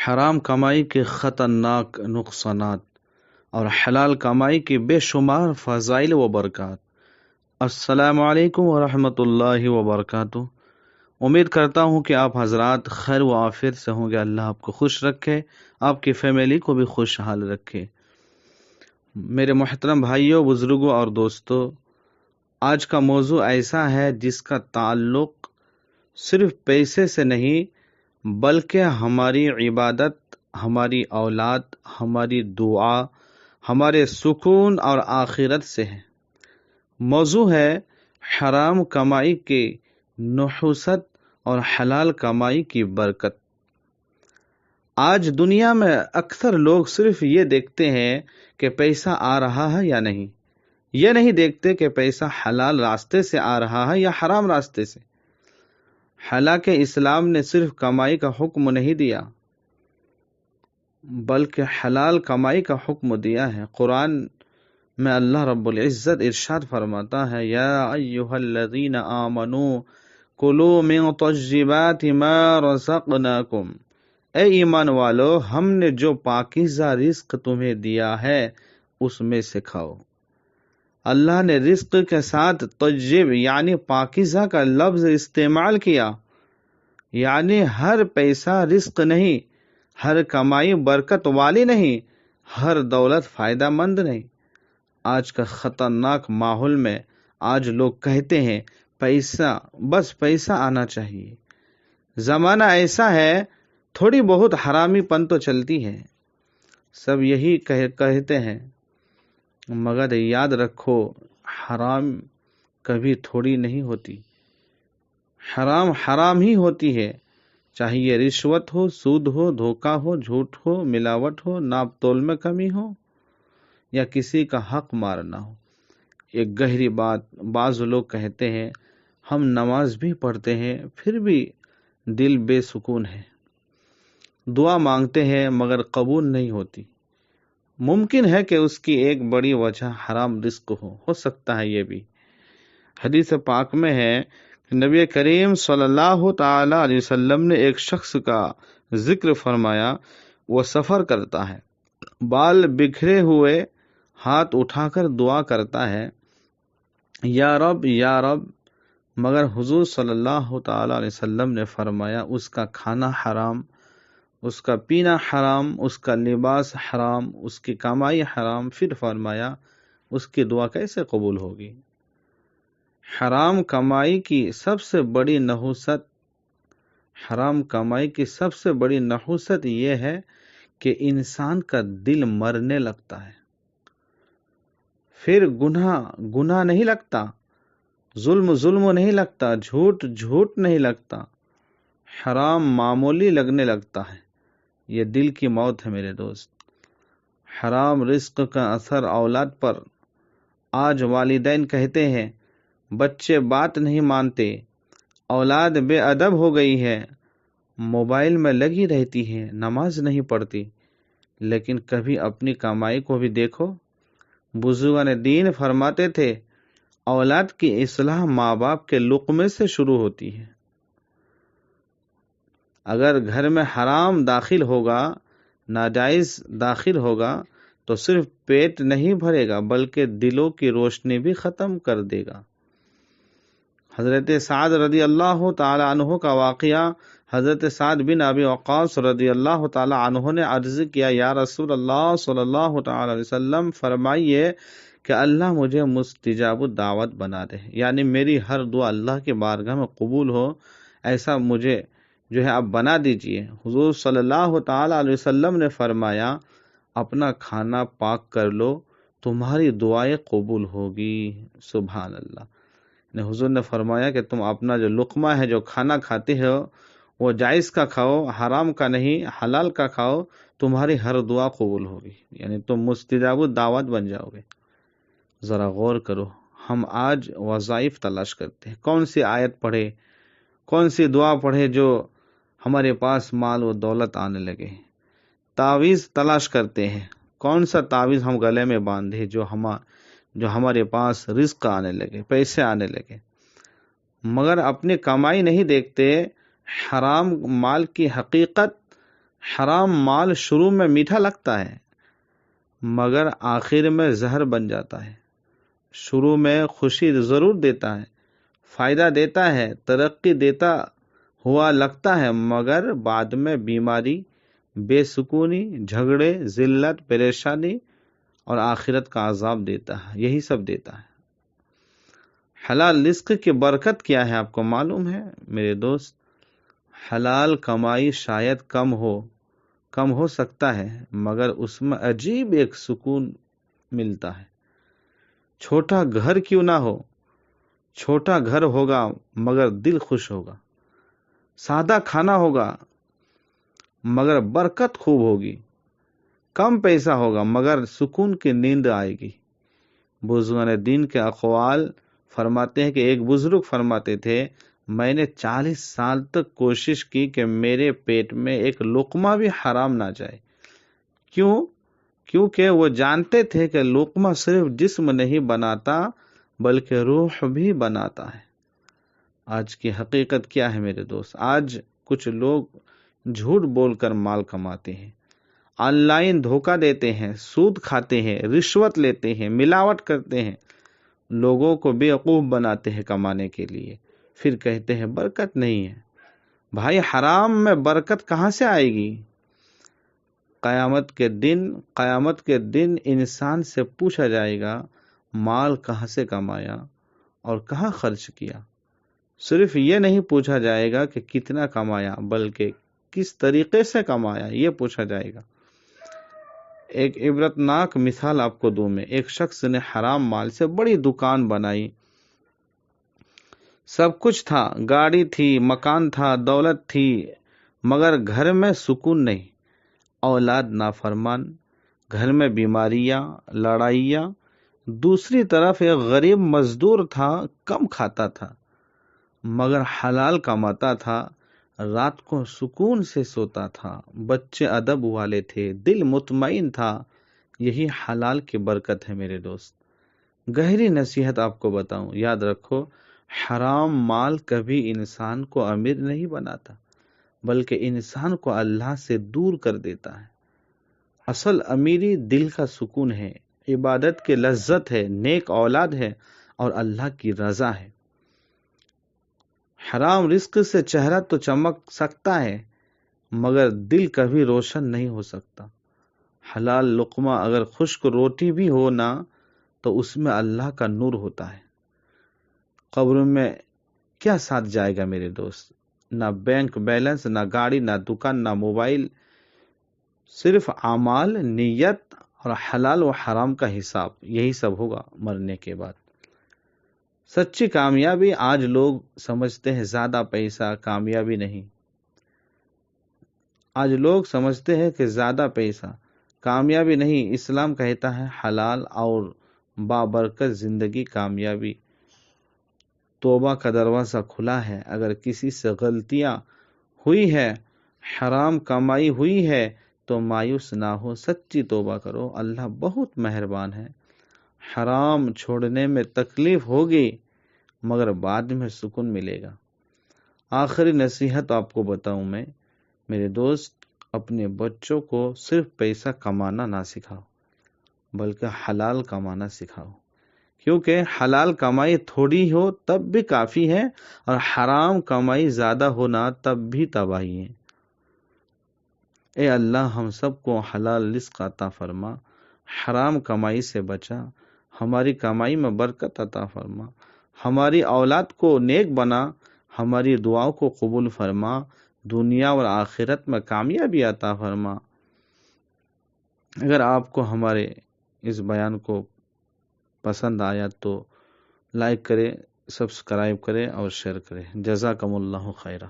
حرام کمائی کے خطرناک نقصانات اور حلال کمائی کے بے شمار فضائل و برکات۔ السلام علیکم ورحمۃ اللہ وبرکاتہ۔ امید کرتا ہوں کہ آپ حضرات خیر و عافیت سے ہوں گے۔ اللہ آپ کو خوش رکھے، آپ کی فیملی کو بھی خوشحال رکھے۔ میرے محترم بھائیوں، بزرگوں اور دوستوں، آج کا موضوع ایسا ہے جس کا تعلق صرف پیسے سے نہیں بلکہ ہماری عبادت، ہماری اولاد، ہماری دعا، ہمارے سکون اور آخرت سے ہے۔ موضوع ہے حرام کمائی کے نحوست اور حلال کمائی کی برکت۔ آج دنیا میں اکثر لوگ صرف یہ دیکھتے ہیں کہ پیسہ آ رہا ہے یا نہیں، یہ نہیں دیکھتے کہ پیسہ حلال راستے سے آ رہا ہے یا حرام راستے سے۔ حالانکہ اسلام نے صرف کمائی کا حکم نہیں دیا بلکہ حلال کمائی کا حکم دیا ہے۔ قرآن میں اللہ رب العزت ارشاد فرماتا ہے، یا ایھا الذین آمنوا کلوا من طیبات ما رزقناکم، اے ایمان والو، ہم نے جو پاکیزہ رزق تمہیں دیا ہے اس میں سے کھاؤ۔ اللہ نے رزق کے ساتھ طیب یعنی پاکیزہ کا لفظ استعمال کیا، یعنی ہر پیسہ رزق نہیں، ہر کمائی برکت والی نہیں، ہر دولت فائدہ مند نہیں۔ آج کا خطرناک ماحول میں آج لوگ کہتے ہیں پیسہ، بس پیسہ آنا چاہیے۔ زمانہ ایسا ہے، تھوڑی بہت حرامی پن تو چلتی ہے، سب یہی کہتے ہیں، مگر یاد رکھو حرام کبھی تھوڑی نہیں ہوتی۔ حرام حرام ہی ہوتی ہے، چاہے یہ رشوت ہو، سود ہو، دھوکہ ہو، جھوٹ ہو، ملاوٹ ہو، ناپ تول میں کمی ہو، یا کسی کا حق مارنا ہو۔ ایک گہری بات، بعض لوگ کہتے ہیں ہم نماز بھی پڑھتے ہیں پھر بھی دل بے سکون ہے، دعا مانگتے ہیں مگر قبول نہیں ہوتی۔ ممکن ہے کہ اس کی ایک بڑی وجہ حرام رزق ہو سکتا ہے۔ یہ بھی حدیث پاک میں ہے کہ نبی کریم صلی اللہ تعالی علیہ وسلم نے ایک شخص کا ذکر فرمایا، وہ سفر کرتا ہے، بال بکھرے ہوئے ہاتھ اٹھا کر دعا کرتا ہے، یا رب یا رب، مگر حضور صلی اللہ تعالی علیہ وسلم نے فرمایا اس کا کھانا حرام، اس کا پینا حرام، اس کا لباس حرام، اس کی کمائی حرام۔ پھر فرمایا اس کی دعا کیسے قبول ہوگی؟ حرام کمائی کی سب سے بڑی نحوست، حرام کمائی کی سب سے بڑی نحوست یہ ہے کہ انسان کا دل مرنے لگتا ہے، پھر گناہ نہیں لگتا، ظلم نہیں لگتا، جھوٹ نہیں لگتا، حرام معمولی لگنے لگتا ہے۔ یہ دل کی موت ہے میرے دوست۔ حرام رزق کا اثر اولاد پر۔ آج والدین کہتے ہیں بچے بات نہیں مانتے، اولاد بے ادب ہو گئی ہے، موبائل میں لگی رہتی ہے، نماز نہیں پڑھتی۔ لیکن کبھی اپنی کمائی کو بھی دیکھو۔ بزرگان دین فرماتے تھے اولاد کی اصلاح ماں باپ کے لقمے سے شروع ہوتی ہے۔ اگر گھر میں حرام داخل ہوگا، ناجائز داخل ہوگا، تو صرف پیٹ نہیں بھرے گا بلکہ دلوں کی روشنی بھی ختم کر دے گا۔ حضرت سعد رضی اللہ تعالی عنہ کا واقعہ، حضرت سعد بن ابی وقاص رضی اللہ تعالی عنہ نے عرض کیا، یا رسول اللہ صلی اللہ تعالی علیہ وسلم، فرمائیے کہ اللہ مجھے مستجاب الدعوت بنا دے، یعنی میری ہر دعا اللہ کے بارگاہ میں قبول ہو، ایسا مجھے جو ہے آپ بنا دیجئے۔ حضور صلی اللہ تعالی علیہ وسلم نے فرمایا، اپنا کھانا پاک کر لو، تمہاری دعائیں قبول ہوگی۔ سبحان اللہ۔ حضور نے فرمایا کہ تم اپنا جو لقمہ ہے، جو کھانا کھاتے ہو، وہ جائز کا کھاؤ، حرام کا نہیں، حلال کا کھاؤ، تمہاری ہر دعا قبول ہوگی، یعنی تم مستجاب الدعوت بن جاؤ گے۔ ذرا غور کرو، ہم آج وظائف تلاش کرتے ہیں، کون سی آیت پڑھے، کون سی دعا پڑھے جو ہمارے پاس مال و دولت آنے لگے۔ تعویذ تلاش کرتے ہیں، کون سا تعویذ ہم گلے میں باندھے جو ہمارے پاس رزق آنے لگے، پیسے آنے لگے، مگر اپنی کمائی نہیں دیکھتے، حرام مال کی حقیقت، حرام مال شروع میں میٹھا لگتا ہے مگر آخر میں زہر بن جاتا ہے۔ شروع میں خوشی ضرور دیتا ہے، فائدہ دیتا ہے، ترقی دیتا ہوا لگتا ہے، مگر بعد میں بیماری، بے سکونی، جھگڑے، ذلت، پریشانی اور آخرت کا عذاب دیتا ہے، یہی سب دیتا ہے۔ حلال رزق کی برکت کیا ہے آپ کو معلوم ہے میرے دوست؟ حلال کمائی شاید کم ہو سکتا ہے مگر اس میں عجیب ایک سکون ملتا ہے۔ چھوٹا گھر کیوں نہ ہو، چھوٹا گھر ہوگا مگر دل خوش ہوگا، سادہ کھانا ہوگا مگر برکت خوب ہوگی، کم پیسہ ہوگا مگر سکون کی نیند آئے گی۔ بزرگان دین کے اقوال فرماتے ہیں کہ ایک بزرگ فرماتے تھے، میں نے 40 سال تک کوشش کی کہ میرے پیٹ میں ایک لقمہ بھی حرام نہ جائے۔ کیونکہ وہ جانتے تھے کہ لقمہ صرف جسم نہیں بناتا بلکہ روح بھی بناتا ہے۔ آج کی حقیقت کیا ہے میرے دوست؟ آج کچھ لوگ جھوٹ بول کر مال کماتے ہیں، آن لائن دھوکہ دیتے ہیں، سود کھاتے ہیں، رشوت لیتے ہیں، ملاوٹ کرتے ہیں، لوگوں کو بیوقوف بناتے ہیں کمانے کے لیے، پھر کہتے ہیں برکت نہیں ہے۔ بھائی حرام میں برکت کہاں سے آئے گی؟ قیامت کے دن انسان سے پوچھا جائے گا مال کہاں سے کمایا اور کہاں خرچ کیا۔ صرف یہ نہیں پوچھا جائے گا کہ کتنا کمایا بلکہ کس طریقے سے کمایا، یہ پوچھا جائے گا۔ ایک عبرتناک مثال آپ کو دوں میں، ایک شخص نے حرام مال سے بڑی دکان بنائی، سب کچھ تھا، گاڑی تھی، مکان تھا، دولت تھی، مگر گھر میں سکون نہیں، اولاد نافرمان، گھر میں بیماریاں، لڑائیاں۔ دوسری طرف ایک غریب مزدور تھا، کم کھاتا تھا مگر حلال کماتا تھا، رات کو سکون سے سوتا تھا، بچے ادب والے تھے، دل مطمئن تھا۔ یہی حلال کی برکت ہے میرے دوست۔ گہری نصیحت آپ کو بتاؤں، یاد رکھو، حرام مال کبھی انسان کو امیر نہیں بناتا بلکہ انسان کو اللہ سے دور کر دیتا ہے۔ اصل امیری دل کا سکون ہے، عبادت کی لذت ہے، نیک اولاد ہے اور اللہ کی رضا ہے۔ حرام رزق سے چہرہ تو چمک سکتا ہے مگر دل کبھی روشن نہیں ہو سکتا۔ حلال لقمہ اگر خشک روٹی بھی ہو نا تو اس میں اللہ کا نور ہوتا ہے۔ قبر میں کیا ساتھ جائے گا میرے دوست؟ نہ بینک بیلنس، نہ گاڑی، نہ دکان، نہ موبائل، صرف اعمال، نیت اور حلال و حرام کا حساب، یہی سب ہوگا مرنے کے بعد۔ سچی کامیابی، آج لوگ سمجھتے ہیں زیادہ پیسہ کامیابی نہیں۔ آج لوگ سمجھتے ہیں کہ زیادہ پیسہ کامیابی نہیں۔ اسلام کہتا ہے حلال اور بابرکت زندگی کامیابی۔ توبہ کا دروازہ کھلا ہے، اگر کسی سے غلطیاں ہوئی ہے، حرام کمائی ہوئی ہے تو مایوس نہ ہو، سچی توبہ کرو، اللہ بہت مہربان ہے۔ حرام چھوڑنے میں تکلیف ہوگی مگر بعد میں سکون ملے گا۔ آخری نصیحت آپ کو بتاؤں میں میرے دوست، اپنے بچوں کو صرف پیسہ کمانا نہ سکھاؤ بلکہ حلال کمانا سکھاؤ، کیونکہ حلال کمائی تھوڑی ہو تب بھی کافی ہے اور حرام کمائی زیادہ ہونا تب بھی تباہی ہے۔ اے اللہ ہم سب کو حلال رزق عطا فرما، حرام کمائی سے بچا، ہماری کمائی میں برکت عطا فرما، ہماری اولاد کو نیک بنا، ہماری دعاؤں کو قبول فرما، دنیا اور آخرت میں کامیابی عطا فرما۔ اگر آپ کو ہمارے اس بیان کو پسند آیا تو لائک کریں، سبسکرائب کریں اور شیئر کریں۔ جزاکم اللہ خیرہ۔